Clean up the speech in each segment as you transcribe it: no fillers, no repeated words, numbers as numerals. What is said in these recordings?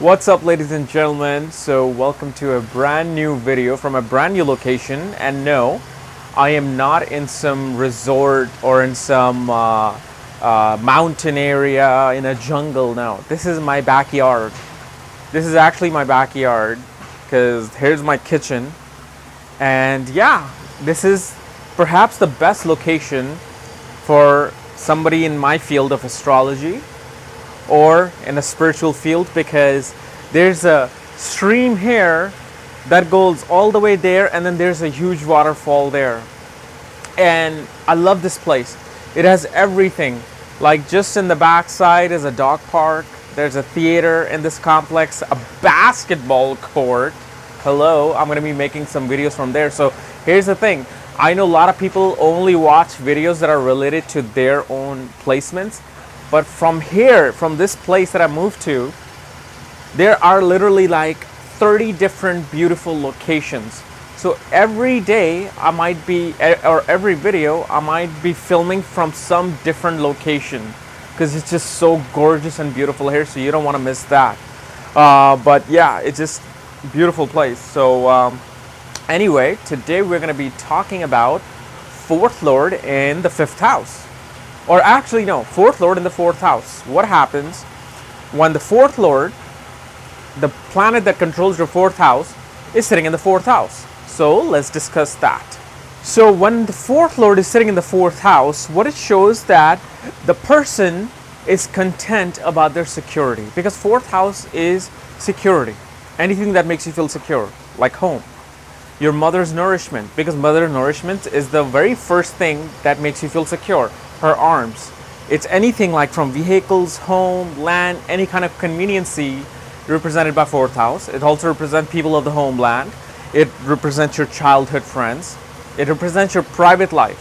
What's up, ladies and gentlemen? So welcome to a brand new video from a brand new location. And no, I am not in some resort or in some mountain area in a jungle. No, this is my backyard. This is actually my backyard because here's my kitchen. And yeah, this is perhaps the best location for somebody in my field of astrology or in a spiritual field, because there's a stream here that goes all the way there, and then there's a huge waterfall there. And I love this place. It has everything. Like, just in the backside is a dog park, there's a theater in this complex, a basketball court. Hello, I'm going to be making some videos from there. So here's the thing, I know a lot of people only watch videos that are related to their own placements. But from here, from this place that I moved to, there are literally like 30 different beautiful locations. So every day I might be, or every video, I might be filming from some different location because it's just so gorgeous and beautiful here. So you don't want to miss that. But yeah, it's just a beautiful place. So anyway, today we're going to be talking about fourth lord in the fifth house. Or actually, no, fourth lord in the fourth house. What happens when the fourth lord, the planet that controls your fourth house, is sitting in the fourth house? So let's discuss that. So when the fourth lord is sitting in the fourth house, what it shows that the person is content about their security, because fourth house is security. Anything that makes you feel secure, like home. Your mother's nourishment, because mother nourishment is the very first thing that makes you feel secure. Her arms. It's anything like from vehicles, home, land, any kind of conveniency represented by fourth house. It also represents people of the homeland. It represents your childhood friends. It represents your private life.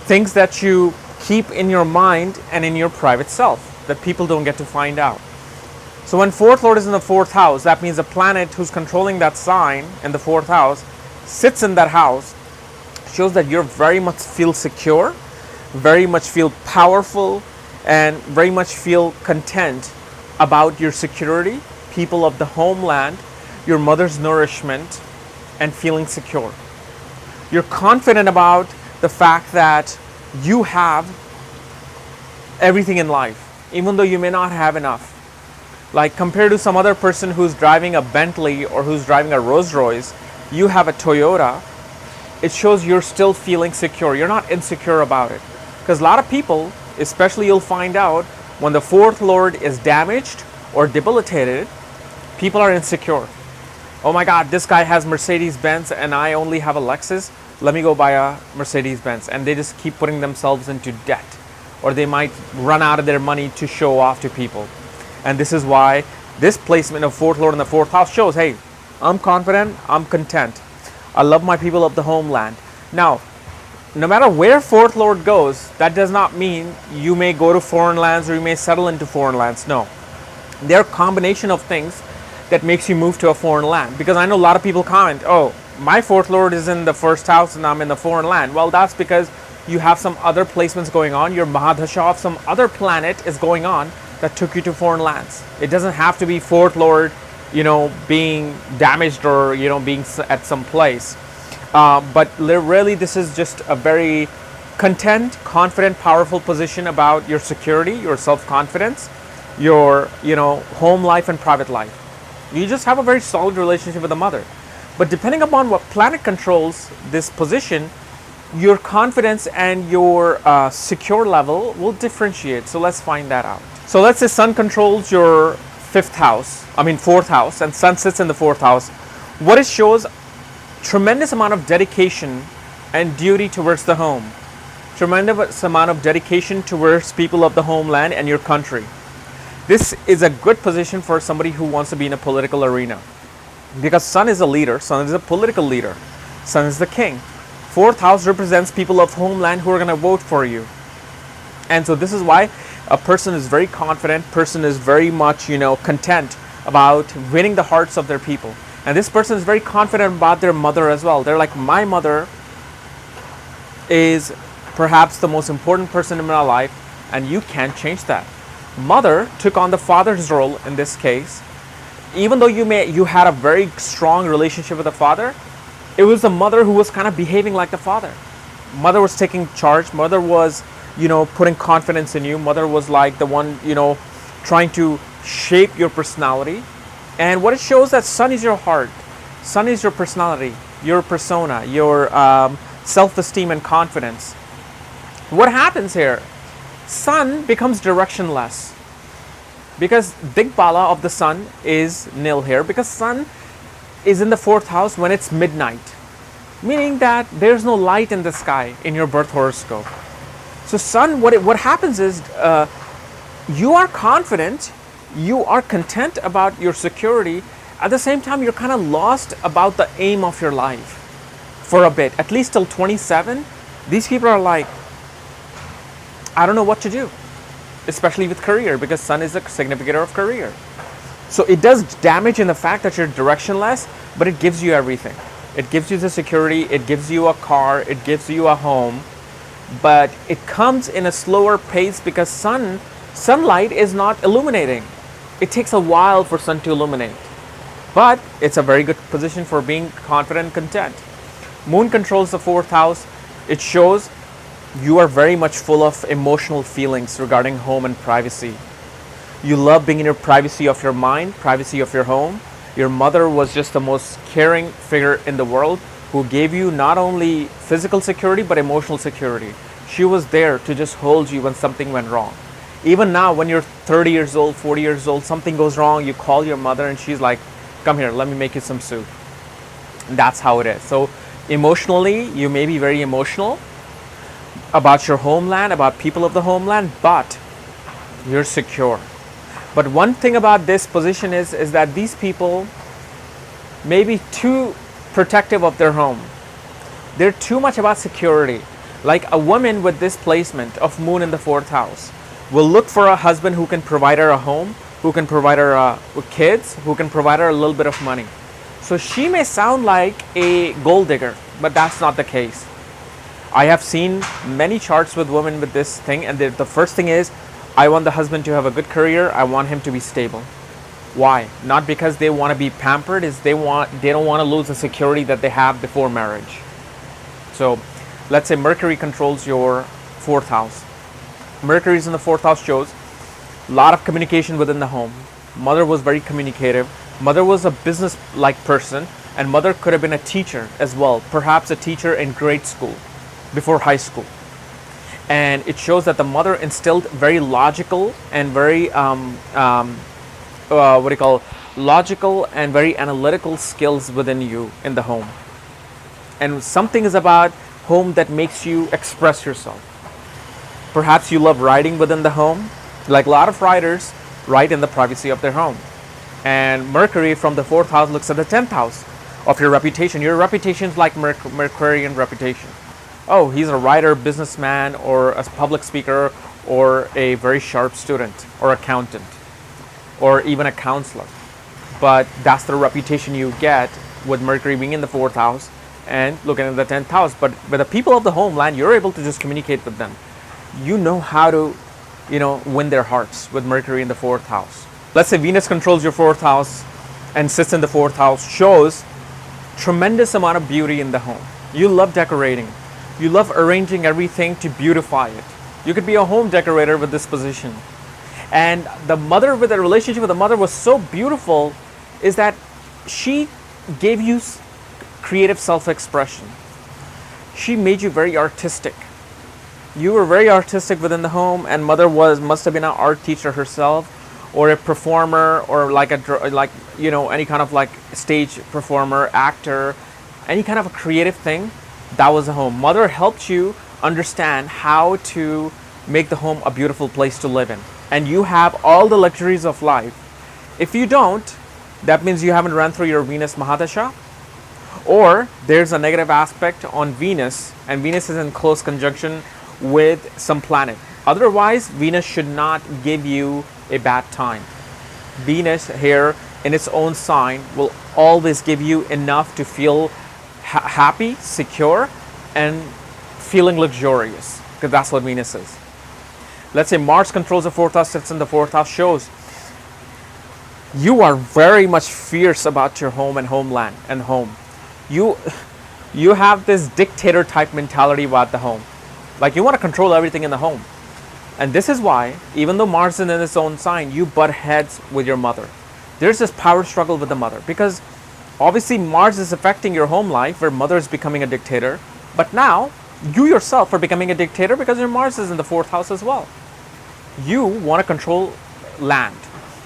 Things that you keep in your mind and in your private self that people don't get to find out. So when fourth lord is in the fourth house, that means a planet who's controlling that sign in the fourth house sits in that house, shows that you're very much feel secure, very much feel powerful, and very much feel content about your security, people of the homeland, your mother's nourishment, and feeling secure. You're confident about the fact that you have everything in life, even though you may not have enough. Like, compared to some other person who's driving a Bentley or who's driving a Rolls Royce, you have a Toyota. It shows you're still feeling secure. You're not insecure about it. Because a lot of people, especially you'll find out, when the fourth lord is damaged or debilitated, people are insecure. Oh my God, this guy has Mercedes-Benz and I only have a Lexus. Let me go buy a Mercedes-Benz. And they just keep putting themselves into debt. Or they might run out of their money to show off to people. And this is why this placement of fourth lord in the fourth house shows, hey, I'm confident, I'm content. I love my people of the homeland. Now, no matter where fourth lord goes, that does not mean you may go to foreign lands or you may settle into foreign lands. No, there are a combination of things that makes you move to a foreign land. Because I know a lot of people comment, oh, my fourth lord is in the first house and I'm in the foreign land. Well, that's because you have some other placements going on. Your Mahadasha of some other planet is going on that took you to foreign lands. It doesn't have to be fourth lord, being damaged or, being at some place. But really, this is just a very content, confident, powerful position about your security, your self-confidence, your, home life and private life. You just have a very solid relationship with the mother. But depending upon what planet controls this position, your confidence and your secure level will differentiate. So let's find that out. So let's say Sun controls your fourth house, and Sun sits in the fourth house. What it shows, tremendous amount of dedication and duty towards the home. Tremendous amount of dedication towards people of the homeland and your country. This is a good position for somebody who wants to be in a political arena. Because Sun is a leader, Sun is a political leader. Sun is the king. Fourth house represents people of homeland who are going to vote for you. And so this is why a person is very confident, person is very much, content about winning the hearts of their people. And this person is very confident about their mother as well. They're like, my mother is perhaps the most important person in my life, and you can't change that. Mother took on the father's role in this case, even though you had a very strong relationship with the father, it was the mother who was kind of behaving like the father. Mother was taking charge. Mother was, putting confidence in you. Mother was like the one, trying to shape your personality. And what it shows that sun is your heart, sun is your personality, your persona, your self-esteem and confidence. What happens here? Sun becomes directionless because Digbala of the sun is nil here, because sun is in the 4th house when it's midnight, meaning that there's no light in the sky in your birth horoscope. So sun, what happens is you are confident, you are content about your security. At the same time, you're kind of lost about the aim of your life for a bit, at least till 27. These people are like, I don't know what to do, especially with career, because sun is a significator of career. So it does damage in the fact that you're directionless, but it gives you everything. It gives you the security, it gives you a car, it gives you a home, but it comes in a slower pace because sunlight is not illuminating. It takes a while for sun to illuminate, but it's a very good position for being confident and content. Moon controls the 4th house. It shows you are very much full of emotional feelings regarding home and privacy. You love being in your privacy of your mind, privacy of your home. Your mother was just the most caring figure in the world who gave you not only physical security but emotional security. She was there to just hold you when something went wrong. Even now, when you're 30 years old, 40 years old, something goes wrong, you call your mother and she's like, come here, let me make you some soup. And that's how it is. So emotionally, you may be very emotional about your homeland, about people of the homeland, but you're secure. But one thing about this position is that these people may be too protective of their home. They're too much about security. Like a woman with this placement of moon in the 4th house will look for a husband who can provide her a home, who can provide her kids, who can provide her a little bit of money. So she may sound like a gold digger, but that's not the case. I have seen many charts with women with this thing, and the first thing is, I want the husband to have a good career, I want him to be stable. Why? Not because they want to be pampered, they don't want to lose the security that they have before marriage. So let's say Mercury controls your 4th house. Mercury is in the 4th house, shows a lot of communication within the home. Mother was very communicative. Mother was a business-like person, and mother could have been a teacher as well, perhaps a teacher in grade school before high school. And it shows that the mother instilled very logical and very logical and very analytical skills within you in the home. And something is about home that makes you express yourself. Perhaps you love writing within the home. Like a lot of writers write in the privacy of their home. And Mercury from the 4th house looks at the 10th house of your reputation. Your reputation is like Mercurian reputation. Oh, he's a writer, businessman, or a public speaker, or a very sharp student, or accountant, or even a counselor. But that's the reputation you get with Mercury being in the 4th house and looking at the 10th house. But with the people of the homeland, you're able to just communicate with them. You know how to, win their hearts with Mercury in the 4th house. Let's say Venus controls your 4th house and sits in the 4th house, shows tremendous amount of beauty in the home. You love decorating. You love arranging everything to beautify it. You could be a home decorator with this position. And the mother, with the relationship with the mother was so beautiful, is that she gave you creative self-expression. She made you very artistic. You were very artistic within the home, and mother must have been an art teacher herself, or a performer, or any kind of like stage performer, actor, any kind of a creative thing. That was the home. Mother helped you understand how to make the home a beautiful place to live in. And you have all the luxuries of life. If you don't, that means you haven't run through your Venus Mahadasha, or there's a negative aspect on Venus, and Venus is in close conjunction with some planet. Otherwise, Venus should not give you a bad time. Venus here in its own sign will always give you enough to feel happy, secure, and feeling luxurious, because that's what Venus is. Let's say Mars controls the 4th house, sits in the 4th house, shows You are very much fierce about your home and homeland and home. You you have this dictator type mentality about the home. Like you want to control everything in the home. And this is why, even though Mars is in its own sign, you butt heads with your mother. There's this power struggle with the mother because obviously Mars is affecting your home life where mother is becoming a dictator. But now you yourself are becoming a dictator because your Mars is in the fourth house as well. You want to control land.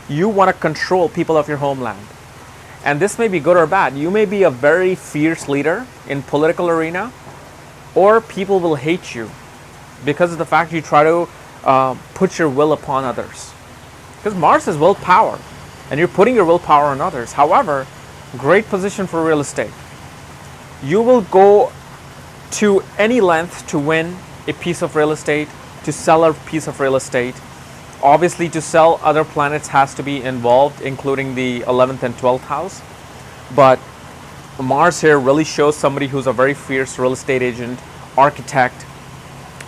You want to control people of your homeland. And this may be good or bad. You may be a very fierce leader in political arena, or people will hate you because of the fact you try to put your will upon others. Because Mars is willpower, and you're putting your willpower on others. However, great position for real estate. You will go to any length to win a piece of real estate, to sell a piece of real estate. Obviously, to sell, other planets has to be involved, including the 11th and 12th house. But Mars here really shows somebody who's a very fierce real estate agent, architect,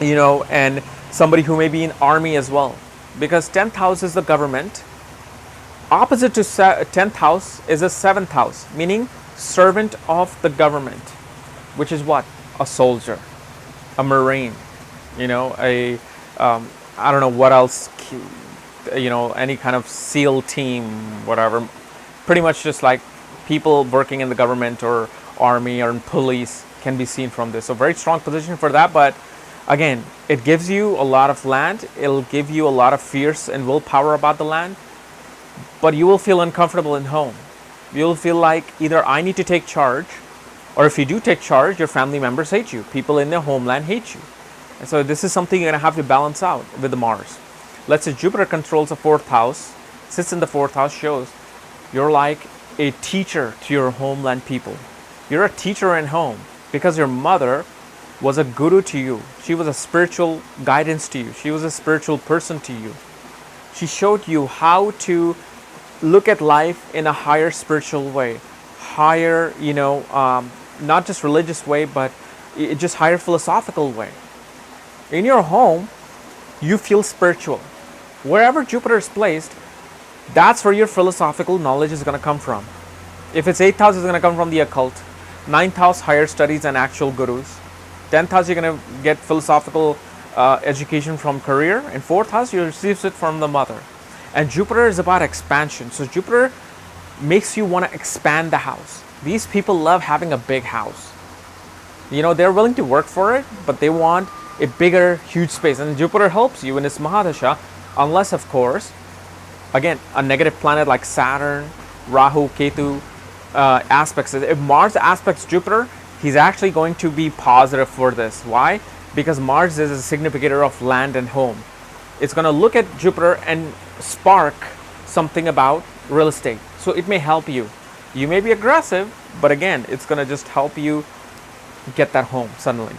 and somebody who may be in army as well. Because 10th house is the government. Opposite to 10th house is a 7th house, meaning servant of the government, which is what? A soldier, a marine, I don't know what else, any kind of SEAL team, whatever. Pretty much just like people working in the government or army or in police can be seen from this. So very strong position for that. But again, it gives you a lot of land. It'll give you a lot of fierce and willpower about the land. But you will feel uncomfortable in home. You'll feel like either I need to take charge, or if you do take charge, your family members hate you. People in their homeland hate you. And so this is something you're going to have to balance out with the Mars. Let's say Jupiter controls the fourth house, sits in the fourth house, shows you're like a teacher to your homeland people. You're a teacher in home because your mother was a guru to you. She was a spiritual guidance to you. She was a spiritual person to you. She showed you how to look at life in a higher spiritual way, higher, not just religious way, but just higher philosophical way. In your home, you feel spiritual. Wherever Jupiter is placed, that's where your philosophical knowledge is going to come from. If it's 8th house, it's going to come from the occult. 9th house, higher studies and actual gurus. 10th house, you're going to get philosophical education from career. And 4th house, you receive it from the mother. And Jupiter is about expansion. So Jupiter makes you want to expand the house. These people love having a big house. They're willing to work for it, but they want a bigger, huge space. And Jupiter helps you in its Mahadasha, unless, of course, again, a negative planet like Saturn, Rahu, Ketu aspects. If Mars aspects Jupiter, he's actually going to be positive for this. Why? Because Mars is a significator of land and home. It's going to look at Jupiter and spark something about real estate. So it may help you. You may be aggressive, but again, it's going to just help you get that home suddenly.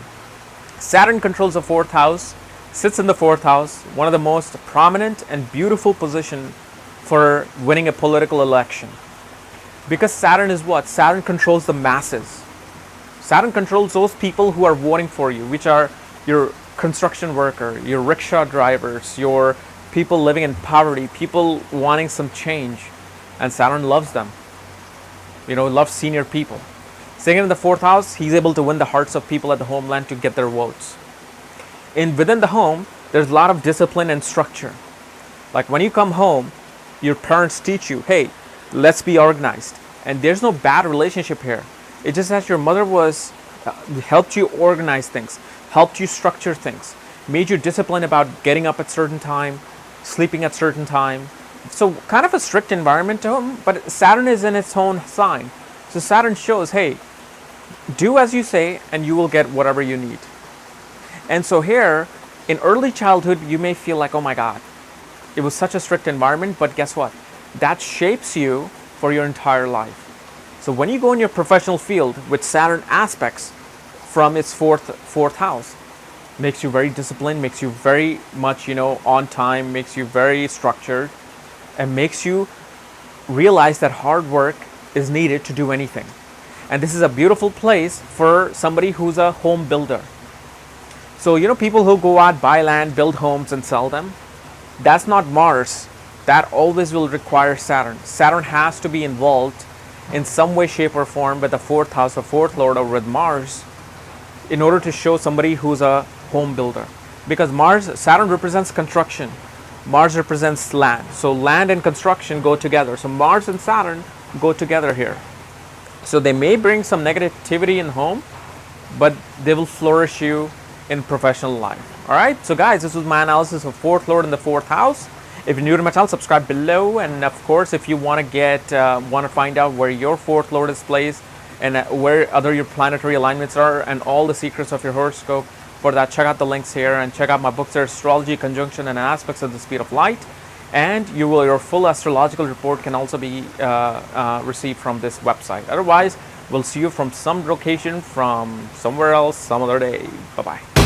Saturn controls the fourth house, sits in the fourth house, one of the most prominent and beautiful position for winning a political election. Because Saturn is what? Saturn controls the masses. Saturn controls those people who are voting for you, which are your construction worker, your rickshaw drivers, your people living in poverty, people wanting some change. And Saturn loves them. Loves senior people. Staying in the fourth house, he's able to win the hearts of people at the homeland to get their votes. Within the home, there's a lot of discipline and structure. Like when you come home, your parents teach you, hey, let's be organized. And there's no bad relationship here. It's just that your mother helped you organize things, helped you structure things, made you disciplined about getting up at certain time, sleeping at certain time. So kind of a strict environment to him, but Saturn is in its own sign. So Saturn shows, hey, do as you say and you will get whatever you need. And so here, in early childhood, you may feel like, oh my God, it was such a strict environment, but guess what? That shapes you for your entire life. So when you go in your professional field with Saturn aspects from its fourth house, makes you very disciplined, makes you very much, on time, makes you very structured, and makes you realize that hard work is needed to do anything. And this is a beautiful place for somebody who's a home builder. So, people who go out, buy land, build homes and sell them, that's not Mars that always will require Saturn. Saturn has to be involved in some way, shape, or form with the fourth house or fourth lord or with Mars in order to show somebody who's a home builder. Because Saturn represents construction, Mars represents land. So land and construction go together. So Mars and Saturn go together here. So they may bring some negativity in home, but they will flourish you in professional life. All right. So guys, this was my analysis of fourth lord in the fourth house. If you're new to my channel, subscribe below. And of course, if you want to find out where your fourth lord is placed and where other your planetary alignments are and all the secrets of your horoscope, for that, check out the links here and check out my books there, Astrology, Conjunction, and Aspects of the Speed of Light. And your full astrological report can also be received from this website. Otherwise, we'll see you from some location from somewhere else some other day. Bye-bye.